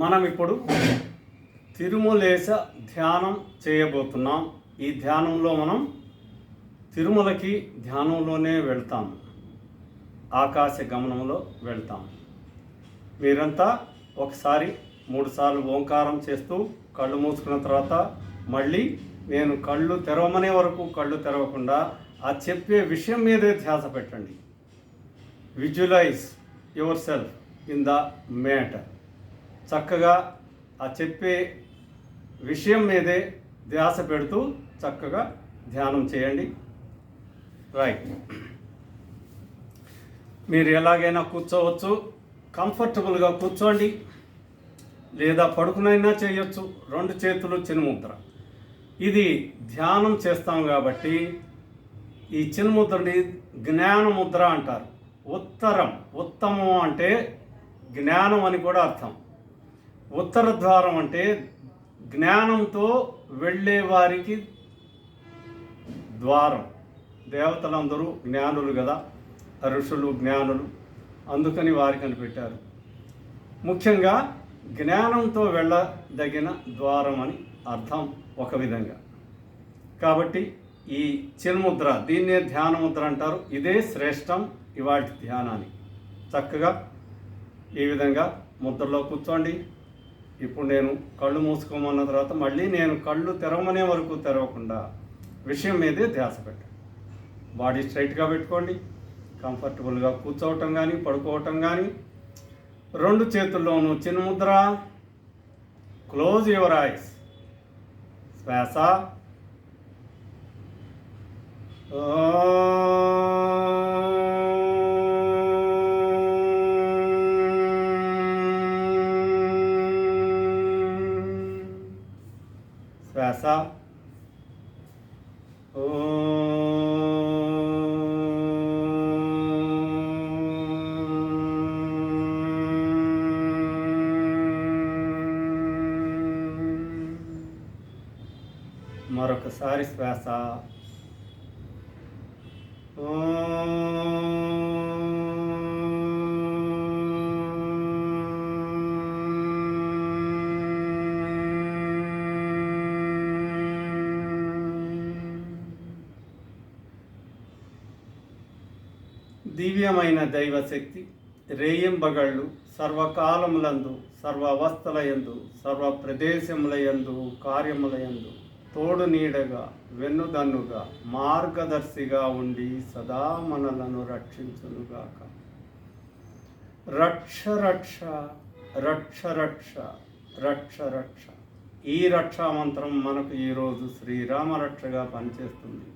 మనం ఇప్పుడు తిరుమలేశ ధ్యానం చేయబోతున్నాం. ఈ ధ్యానంలో మనం తిరుమలకి ధ్యానంలోనే వెళ్తాం, ఆకాశ గమనంలో వెళ్తాం. మీరంతా ఒకసారి 3 సార్లు ఓంకారం చేస్తూ కళ్ళు మూసుకున్న తర్వాత మళ్ళీ నేను కళ్ళు తెరవమనే వరకు కళ్ళు తెరవకుండా ఆ చెప్పే విషయం మీదే ధ్యాస పెట్టండి. Visualise yourself in the matter. చక్కగా ఆ చెప్పే విషయం మీదే ధ్యాస పెడుతూ చక్కగా ధ్యానం చేయండి. రైట్. మీరు ఎలాగైనా కూర్చోవచ్చు, కంఫర్టబుల్గా కూర్చోండి, లేదా పడుకునైనా చేయొచ్చు. 2 చేతులు చిన్ముద్ర. ఇది ధ్యానం చేస్తాం కాబట్టి ఈ చిన్ముద్రని జ్ఞానముద్ర అంటారు. ఉత్తమం అంటే జ్ఞానం అని కూడా అర్థం. ఉత్తర ద్వారం అంటే జ్ఞానంతో వెళ్ళే వారికి ద్వారం. దేవతలందరూ జ్ఞానులు కదా, ఋషులు జ్ఞానులు, అందుకని వారికి అని పెట్టారు. ముఖ్యంగా జ్ఞానంతో వెళ్ళదగిన ద్వారం అని అర్థం ఒక విధంగా. కాబట్టి ఈ చిన్ముద్ర, దీన్నే ధ్యానముద్ర అంటారు. ఇదే శ్రేష్టం ఇవాటి ధ్యానానికి. చక్కగా ఈ విధంగా ముద్రలో కూర్చోండి. ఇప్పుడు నేను కళ్ళు మూసుకోమన్న తర్వాత మళ్ళీ నేను కళ్ళు తెరవమనే వరకు తెరవకుండా విషయం మీదే ధ్యాస పెట్టండి. బాడీ స్ట్రైట్గా పెట్టుకోండి. కంఫర్టబుల్గా కూర్చోవటం కానీ పడుకోవటం కానీ. 2 చేతుల్లోనూ చిన్ముద్ర. Close your eyes. శ్వాస. శ్వాస. మరొకసారి శ్వాస. దివ్యమైన దైవశక్తి రేయింబగళ్ళు సర్వకాలములందు, సర్వావస్థలయందు, సర్వ ప్రదేశములయందు, కార్యములయందు తోడు నీడగా, వెన్నుదన్నుగా, మార్గదర్శిగా ఉండి సదా మనలను రక్షించునుగాక. రక్ష రక్ష రక్ష రక్ష రక్ష రక్ష. ఈ రక్షా మంత్రం మనకు ఈరోజు శ్రీరామ రక్షగా పనిచేస్తుంది.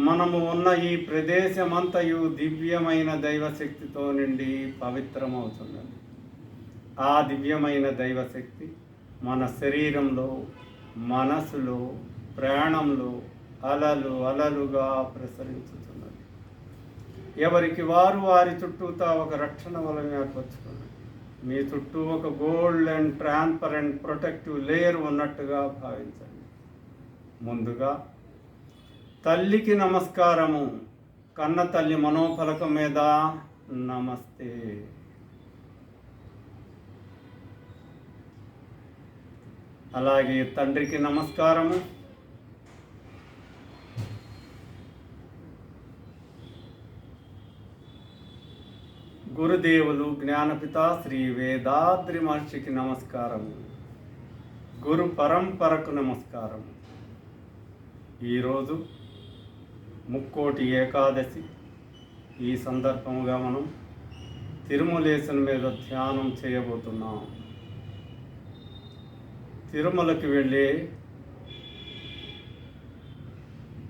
మనము ఉన్న ఈ ప్రదేశమంతయు దివ్యమైన దైవశక్తితో నిండి పవిత్రమవుతున్నది. ఆ దివ్యమైన దైవశక్తి మన శరీరంలో, మనసులో, ప్రాణంలో అలలు అలలుగా ప్రసరించుతున్నది. ఎవరికి వారు వారి చుట్టూతా ఒక రక్షణ వలన ఏర్పరచుకున్నది. మీ చుట్టూ ఒక gold and transparent protective layer ఉన్నట్టుగా భావించండి. ముందుగా తల్లికి నమస్కారము. కన్న తల్లి మనోఫలకం మీద నమస్తే. అలాగే తండ్రికి నమస్కారము. గురుదేవులు జ్ఞానపిత శ్రీ వేదాద్రి మహర్షికి నమస్కారము. గురు పరంపరకు నమస్కారము. ఈరోజు ముక్కోటి ఏకాదశి. ఈ సందర్భంగా మనం తిరుమలేశం మీద ధ్యానం చేయబోతున్నాం. తిరుమలకి వెళ్ళే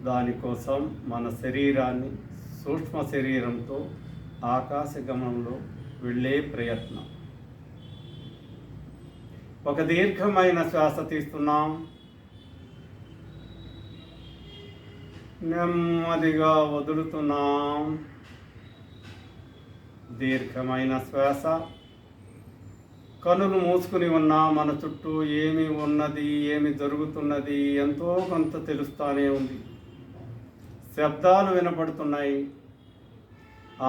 దానికోసం మన శరీరాన్ని సూక్ష్మ శరీరంతో ఆకాశ గమనంలో వెళ్ళే ప్రయత్నం. ఒక దీర్ఘమైన శ్వాస తీస్తున్నాం. నెమ్మదిగా వదులుతున్నాం. దీర్ఘమైన శ్వాస. కనులు మూసుకుని ఉన్నా మన చుట్టూ ఏమి ఉన్నది, ఏమి జరుగుతున్నది ఎంతో కొంత తెలుస్తూనే ఉంది. శబ్దాలు వినపడుతున్నాయి,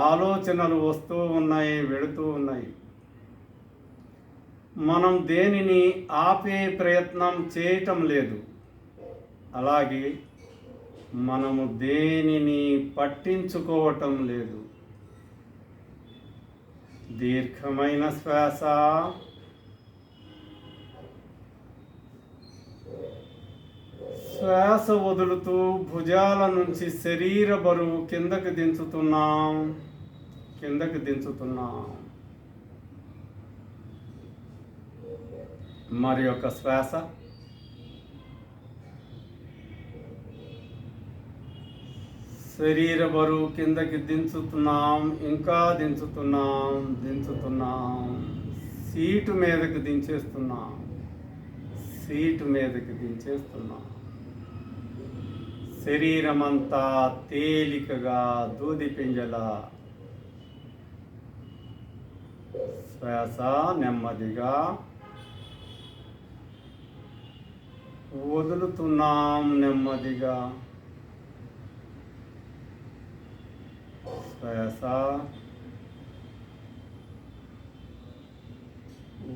ఆలోచనలు వస్తూ ఉన్నాయి, వెళుతూ ఉన్నాయి. మనం దేనిని ఆపే ప్రయత్నం చేయటం లేదు. అలాగే మనము దేనిని పట్టించుకోవటం లేదు. దీర్ఘమైన శ్వాస, శ్వాస వదులుతూ భుజాల నుంచి శరీర బరువు కిందకి దించుతున్నాం. మరి ఒక శ్వాస, శరీర బరువు కిందకి దించుతున్నాం, ఇంకా దించుతున్నాం. సీటు మీదకి దించేస్తున్నాం. శరీరం అంతా తేలికగా దూది పింజల. శ్వాస నెమ్మదిగా వదులుతున్నాం. నెమ్మదిగా శ్వాస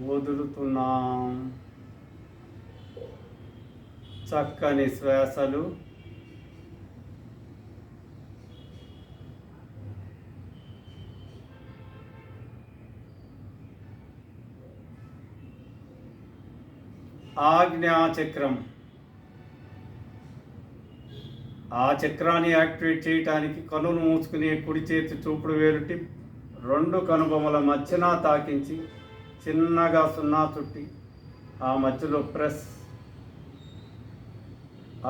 వదులుతున్నాం. చక్కని శ్వాసలు. ఆజ్ఞాచక్రం. ఆ చక్రాన్ని యాక్టివేట్ చేయడానికి కనులు మూసుకుని కుడి చేతి చూపుడు వేలు టిప్ 2 కనుబొమ్మల మధ్యన తాకించి చిన్నగా సున్నా చుట్టి ఆ మధ్యలో ప్రెస్.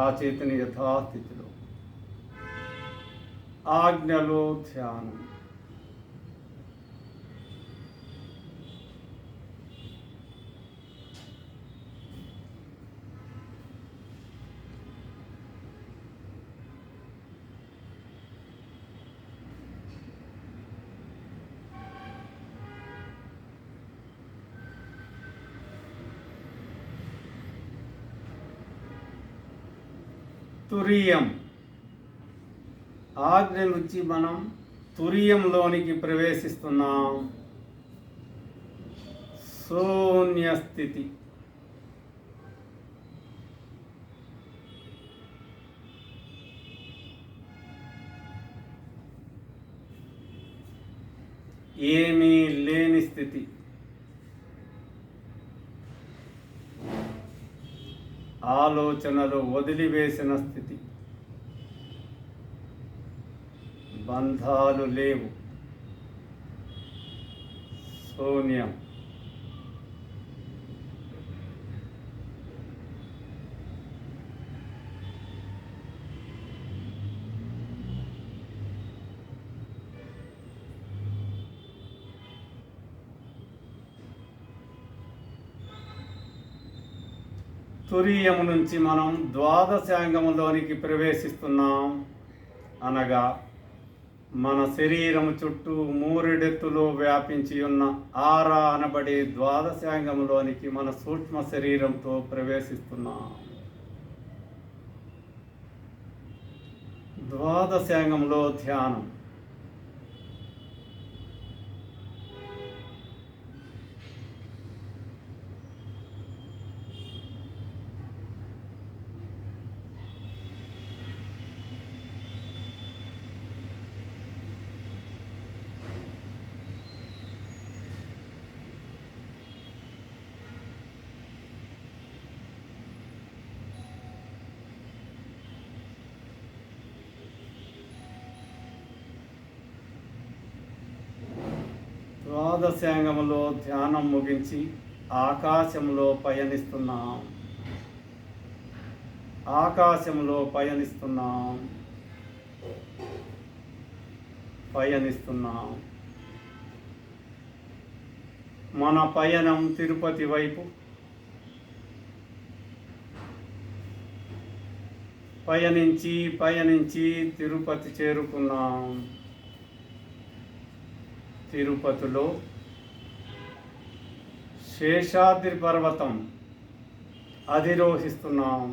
ఆ చేతిని యథాస్థితిలో. ఆజ్ఞలో ధ్యానం. తురియం. ఆజ్ఞ నుంచి మనం తురియంలోనికి ప్రవేశిస్తున్నాం. శూన్య స్థితి. ఏమీ లేని స్థితి. ఆలోచనలు వదిలివేసిన స్థితి. బంధాలు లేవు. శూన్యం. తురియం నుంచి మనం ద్వాదశాంగంలోనికి ప్రవేశిస్తున్నాం. అనగా మన శరీరం చుట్టూ 3 వ్యాపించి ఉన్న ఆరా అనబడే ద్వాదశాంగంలోనికి మన సూక్ష్మ శరీరంతో ప్రవేశిస్తున్నాం. ద్వాదశాంగంలో ధ్యానం. ద్వాదశాంగంలో ధ్యానం ముగించి ఆకాశంలో పయనిస్తున్నాం. మన పయనం తిరుపతి వైపు. పయనించి తిరుపతి చేరుకున్నాం. తిరుపతిలో శేషాద్రి పర్వతం అధిరోహిస్తున్నాం.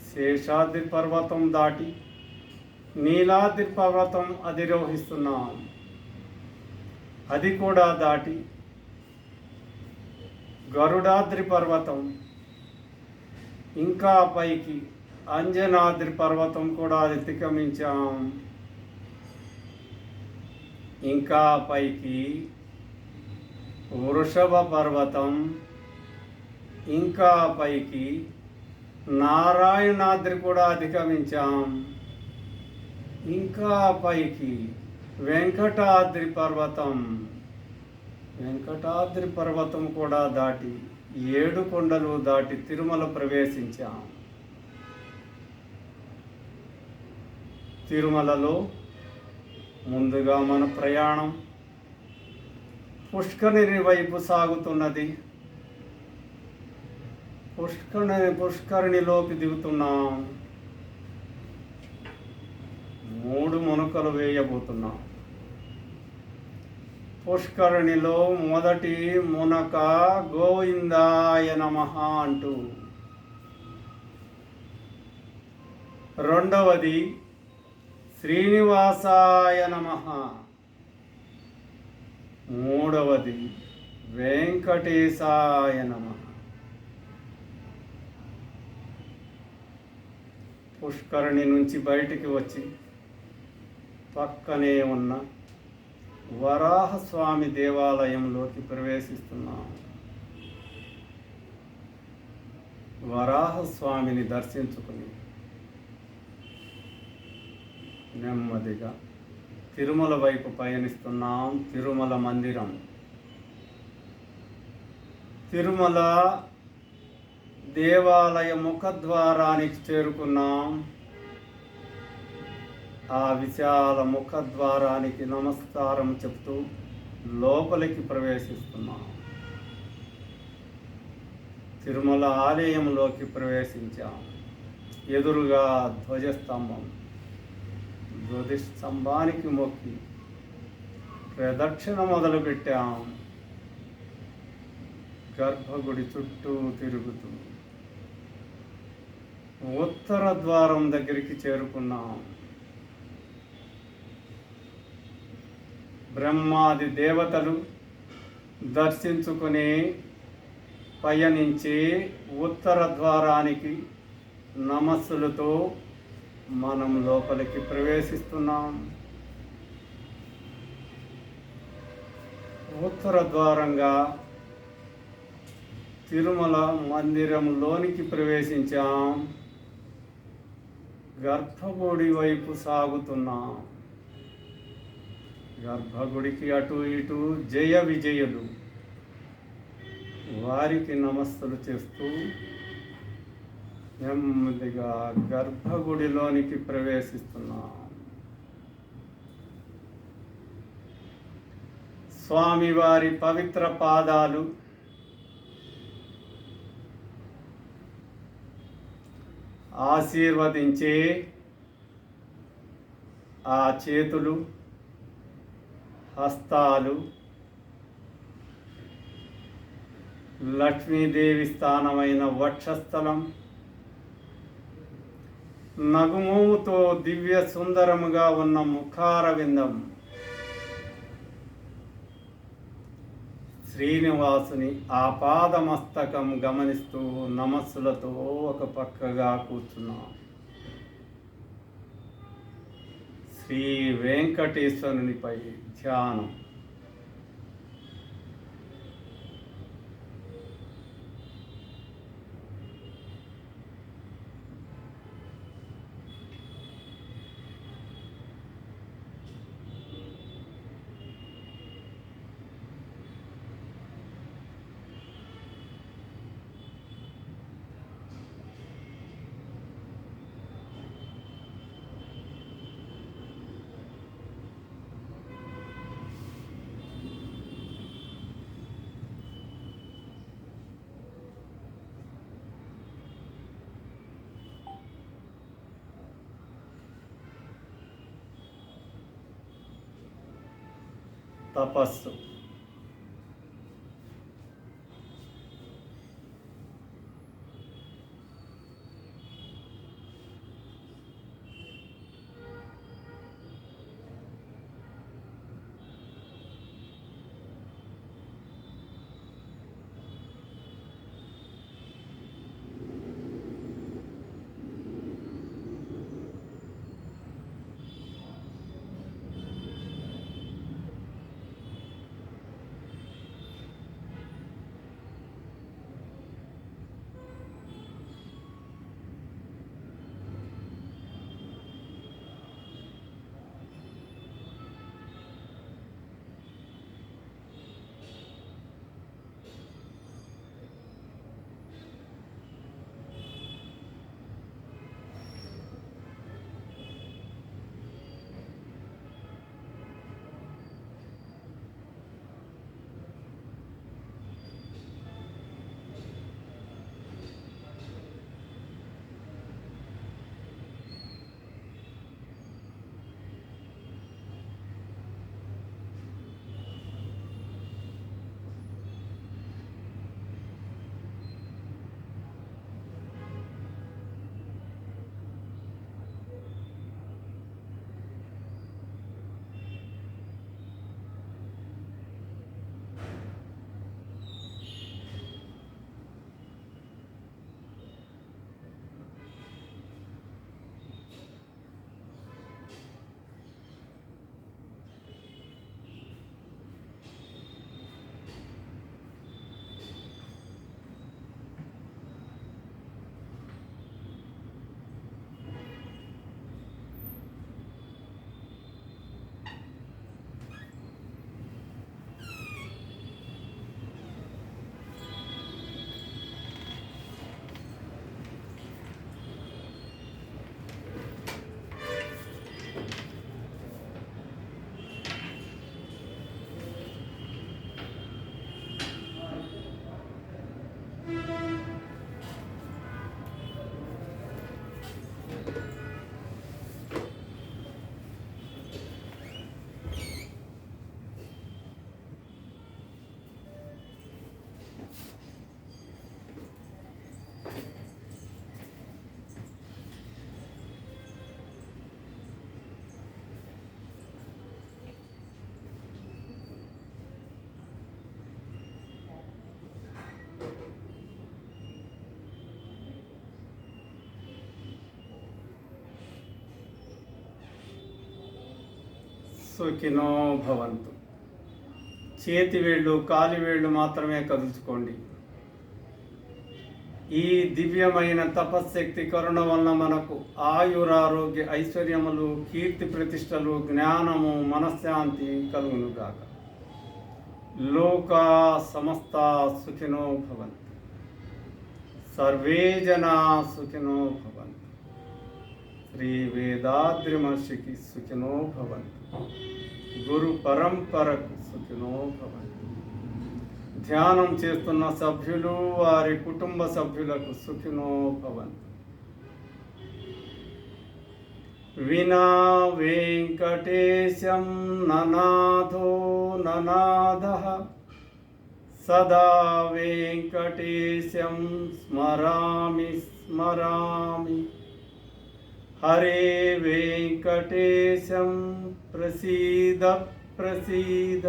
శేషాద్రి పర్వతం దాటి నీలాద్రి పర్వతం అధిరోహిస్తున్నాం. అది కూడా దాటి గరుడాద్రి పర్వతం, ఇంకా పైకి అంజనాద్రి పర్వతం కూడా అతిక్రమించాం. ఇంకా పైకి వృషభ పర్వతం, ఇంకా పైకి నారాయణాద్రి కూడా అధిగమించాం. ఇంకా పైకి వెంకటాద్రి పర్వతం, వెంకటాద్రి పర్వతం కూడా దాటి 7 కొండలు దాటి తిరుమల ప్రవేశించాం. తిరుమలలో ముందుగా మన ప్రయాణం పుష్కరిణి వైపు సాగుతున్నది. పుష్కరిణిలోకి దిగుతున్నాం. 3 మునకలు వేయబోతున్నాం. పుష్కరిణిలో మొదటి మునక గోవిందాయ నమః అంటూ, రెండవది శ్రీనివాసాయ నమః, మూడవది వెంకటేశాయ నమః. పుష్కరిణి నుంచి బయటికి వచ్చి పక్కనే ఉన్న వరాహస్వామి దేవాలయంలోకి ప్రవేశిస్తున్నాం. వరాహస్వామిని దర్శించుకుని నెమ్మదిగా తిరుమల వైపు పయనిస్తున్నాం. తిరుమల మందిరం, తిరుమల దేవాలయ ముఖద్వారానికి చేరుకున్నాం. ఆ విశాల ముఖద్వారానికి నమస్కారం చెప్తూ లోపలికి ప్రవేశిస్తున్నాం. తిరుమల ఆలయంలోకి ప్రవేశించాం. ఎదురుగా ధ్వజస్తంభం, ధ్వజస్తంభానికి మొక్కి ప్రదక్షిణ మొదలుపెట్టాం. గర్భగుడి చుట్టూ తిరుగుతూ ఉత్తర ద్వారం దగ్గరికి చేరుకున్నాం. బ్రహ్మాది దేవతలు దర్శించుకుని పయనించి ఉత్తర ద్వారానికి నమస్సులతో మనం లోపలికి ప్రవేశిస్తున్నాం. ఉత్తర ద్వారంగా తిరుమల మందిరంలోనికి ప్రవేశించాం. గర్భగుడి వైపు సాగుతున్నాం. గర్భగుడికి అటు ఇటు జయ విజయులు, వారికి నమస్సులు చేస్తూ నెమ్మదిగా గర్భగుడిలోనికి ప్రవేశిస్తున్నాం. స్వామివారి పవిత్ర పాదాలు ఆశీర్వదించే ఆ చేతులు, హస్తాలు లక్ష్మీదేవి స్థానమైన వక్షస్థలం, నగుమోముతో దివ్య సుందరముగా ఉన్న ముఖారవిందం, శ్రీనివాసుని ఆపాదమస్తకం గమనిస్తూ నమస్సులతో ఒక పక్కగా కూర్చున్నాం. శ్రీ వెంకటేశ్వరునిపై ధ్యానం. తపస్సు. సుఖినో భవంతు. చేతి వేళ్ళు కాలి వేళ్ళు మాత్రమే కదుల్చుకోండి. ఈ దివ్యమైన తపశ్శక్తి కరుణ వలన మనకు ఆయురారోగ్య ఐశ్వర్యములు, కీర్తి ప్రతిష్టలు, జ్ఞానము, మనశ్శాంతి కలుగునుగాక. లోకా సమస్త సుఖినో భవంతు. సర్వే జనా సుఖినో భవంతు. శ్రీ వేదాద్రి మహర్షికి సుఖినో భవంతు. గురు పరంపరకు సుఖినో భవంతు. ధ్యానం చేస్తున్న సభ్యులు వారి కుటుంబ సభ్యులకు సుఖినో భవంతు. వినా వెంకటేశం ననాథో ననాథః సదా వెంకటేశం స్మరామి స్మరామి. హరే వెంకటేశం ప్రసీద ప్రసీద.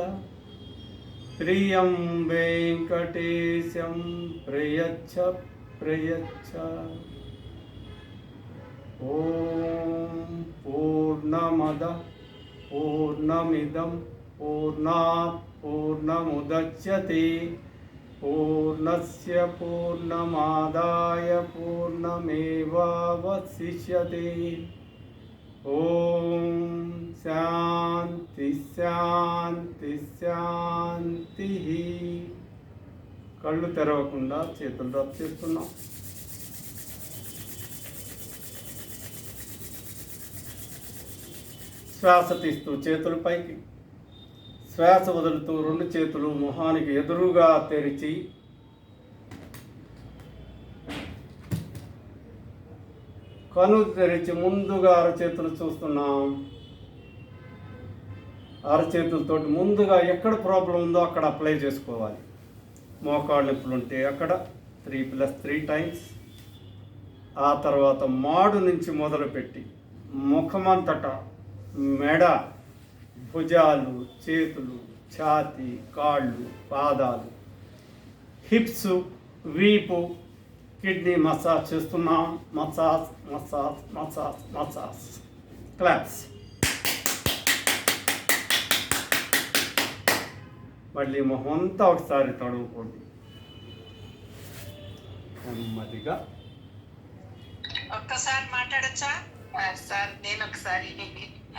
ప్రియం వెంకటేశం ప్రయచ్చ ప్రయచ్చ. ఓం పూర్ణమద పూర్ణమిదం పూర్ణాత్ పూర్ణముదచ్యతే పూర్ణస్య పూర్ణమాదాయ పూర్ణమేవావశిష్యతే. ఓం శాంతి శాంతి శాంతి. కళ్ళు తెరవకుండా చేతులు రబ్ చేస్తున్నాం. శ్వాస తీస్తూ చేతులు పైకి, శ్వాస వదులుతూ రెండు చేతులు మొహానికి ఎదురుగా తెరిచి కను తెరిచి ముందుగా అరచేతులు చూస్తున్నాం. అరచేతులతో ముందుగా ఎక్కడ ప్రాబ్లం ఉందో అక్కడ అప్లై చేసుకోవాలి. మోకాళ్ళ నొప్పులు ఉంటే అక్కడ 3+3 టైమ్స్. ఆ తర్వాత మాడు నుంచి మొదలుపెట్టి ముఖమంతటా, మెడ, భుజాలు, చేతులు, ఛాతీ, కాళ్ళు, పాదాలు, హిప్స్, వీపు, కిడ్నీ మసాజ్ చేస్తున్నాం. Massage massage massage massage. Claps. మళ్ళీ మొహం అంతా ఒకసారి తడుముకోండి నెమ్మదిగా. ఒక్కసారి మాట్లాడచ్చా సార్? నేను ఒకసారి